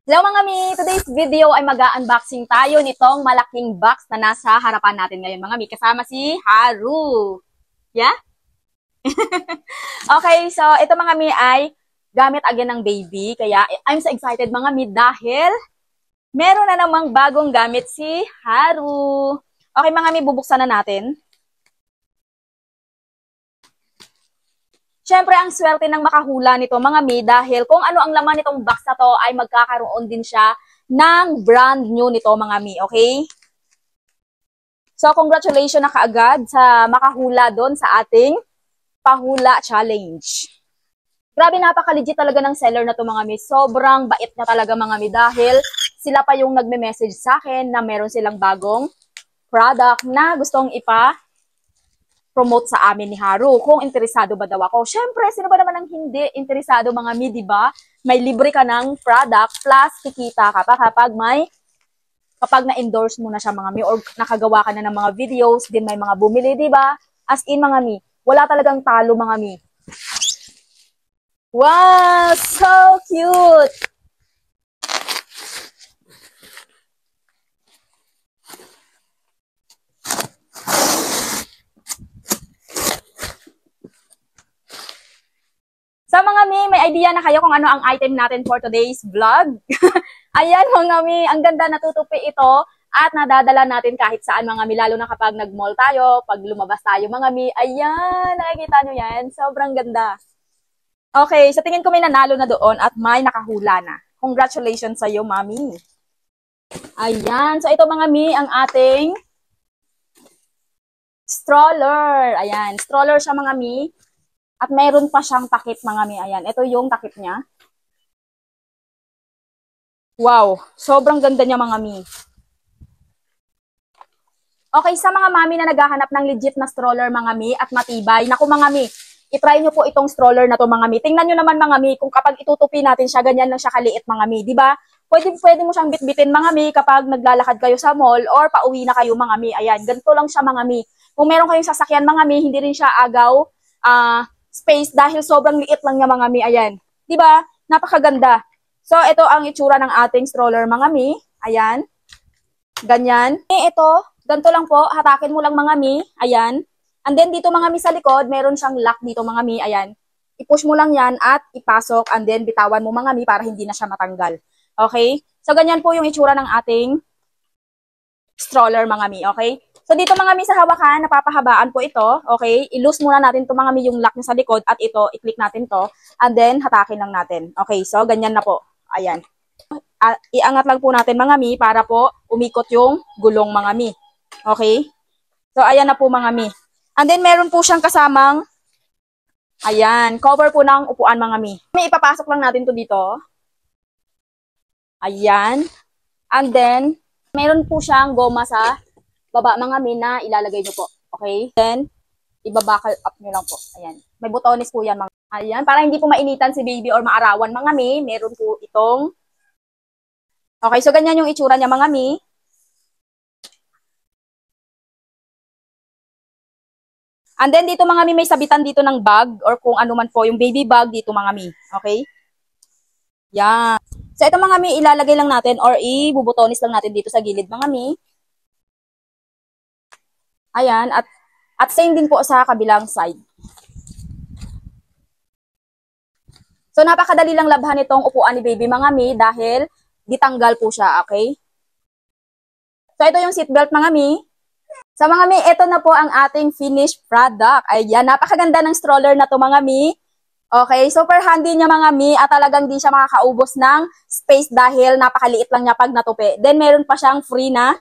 Hello mga mi! Today's video ay mag-unboxing tayo nitong malaking box na nasa harapan natin ngayon mga mi. Kasama si Haru. Yeah? Okay, so ito mga mi ay gamit again ng baby. Kaya I'm so excited mga mi dahil meron na namang bagong gamit si Haru. Okay mga mi, bubuksan na natin. Siyempre, ang swerte ng makahula nito mga mi dahil kung ano ang laman nitong box na to ay magkakaroon din siya ng brand new nito mga mi, okay? So, congratulations na kaagad sa makahula doon sa ating pahula challenge. Grabe, napaka-legit talaga ng seller na to mga mi. Sobrang bait na talaga mga mi dahil sila pa yung nagme-message sa akin na meron silang bagong product na gustong promote sa amin ni Haru. Kung interesado ba daw ako? Syempre, sino ba naman ang hindi interesado mga mi, di ba? May libre ka ng product plus kikita ka pa kapag na-endorse mo na siya mga mi or nakagawa ka na ng mga videos, din may mga bumili, di ba? As in mga mi, wala talagang talo mga mi. Wow, so cute! Sa mga mi, may idea na kayo kung ano ang item natin for today's vlog? Ayan mga mi, ang ganda, natutupi ito at nadadala natin kahit saan mga mi, lalo na kapag nag-mall tayo, pag lumabas tayo mga mi. Ayan, nakikita nyo yan, sobrang ganda. Okay, sa tingin ko may nanalo na doon at may nakahula na. Congratulations sa iyo, mami. Ayan, so ito mga mi, ang ating stroller. Ayan, stroller siya mga mi. At mayroon pa siyang takip mga mi. Ayan, ito yung takip niya. Wow, sobrang ganda niya mga mi. Okay, sa mga mami na naghahanap ng legit na stroller mga mi at matibay, naku mga mi, itry nyo po itong stroller na to mga mi. Tingnan nyo naman mga mi, kung kapag itutupi natin siya, ganyan lang siya kaliit mga mi, di ba? Pwede mo siyang bitbitin mga mi kapag naglalakad kayo sa mall or pauwi na kayo mga mi. Ayan, ganito lang siya mga mi. Kung meron kayong sasakyan mga mi, hindi rin siya agaw space dahil sobrang liit lang niya mga mi. Ayan, di ba? Napakaganda. So, ito ang itsura ng ating stroller mga mi. Ayan. Ganyan. Ito, ganito lang po. Hatakin mo lang mga mi. Ayan. And then dito mga mi sa likod, meron siyang lock dito mga mi. Ayan. I-push mo lang yan at ipasok and then bitawan mo mga mi para hindi na siya matanggal. Okay? So, ganyan po yung itsura ng ating stroller mga mi. Okay? So, dito mga mi sa hawakan, napapahabaan po ito. Okay? I-loose muna natin ito mga mi yung lock niya sa likod at ito, i-click natin to and then hatakin lang natin. Okay? So, ganyan na po. Ayan. Iangat lang po natin mga mi para po umikot yung gulong mga mi. Okay? So, ayan na po mga mi. And then, meron po siyang kasamang, ayan, cover po ng upuan mga mi. May ipapasok lang natin to dito. Ayan. And then, meron po siyang goma sa baba mga mi na ilalagay nyo po. Okay? Then, ibabakal up nyo lang po. Ayan. May butones po yan mga. Ayan. Para hindi po mainitan si baby or maarawan mga mi, meron po itong. Okay, so ganyan yung itsura niya mga mi. And then dito mga mi, may sabitan dito ng bag or kung ano man po yung baby bag dito mga mi. Okay? Yan. So ito mga mi, ilalagay lang natin or ibubutonis lang natin dito sa gilid mga mi. Ayan. At same din po sa kabilang side. So napakadali lang labhan itong upuan ni baby mga mi dahil ditanggal po siya. Okay? So ito yung seatbelt mga mi. Sa mga mi, ito na po ang ating finished product. Ayan, napakaganda ng stroller na to mga mi. Okay, super handy niya mga mi at talagang di siya makakaubos ng space dahil napakaliit lang niya pag natupi. Then meron pa siyang free na,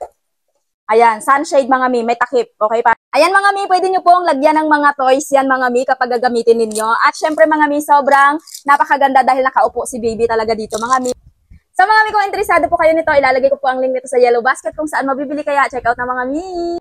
ayan, sunshade mga mi, may takip. Okay pa. Ayan mga mi, pwede nyo pong lagyan ng mga toys yan mga mi kapag gagamitin ninyo. At syempre mga mi, sobrang napakaganda dahil nakaupo si baby talaga dito mga mi. Sa mga mi, kung interesado po kayo nito, ilalagay ko po ang link nito sa yellow basket kung saan mabibili kaya. Check out na mga mi.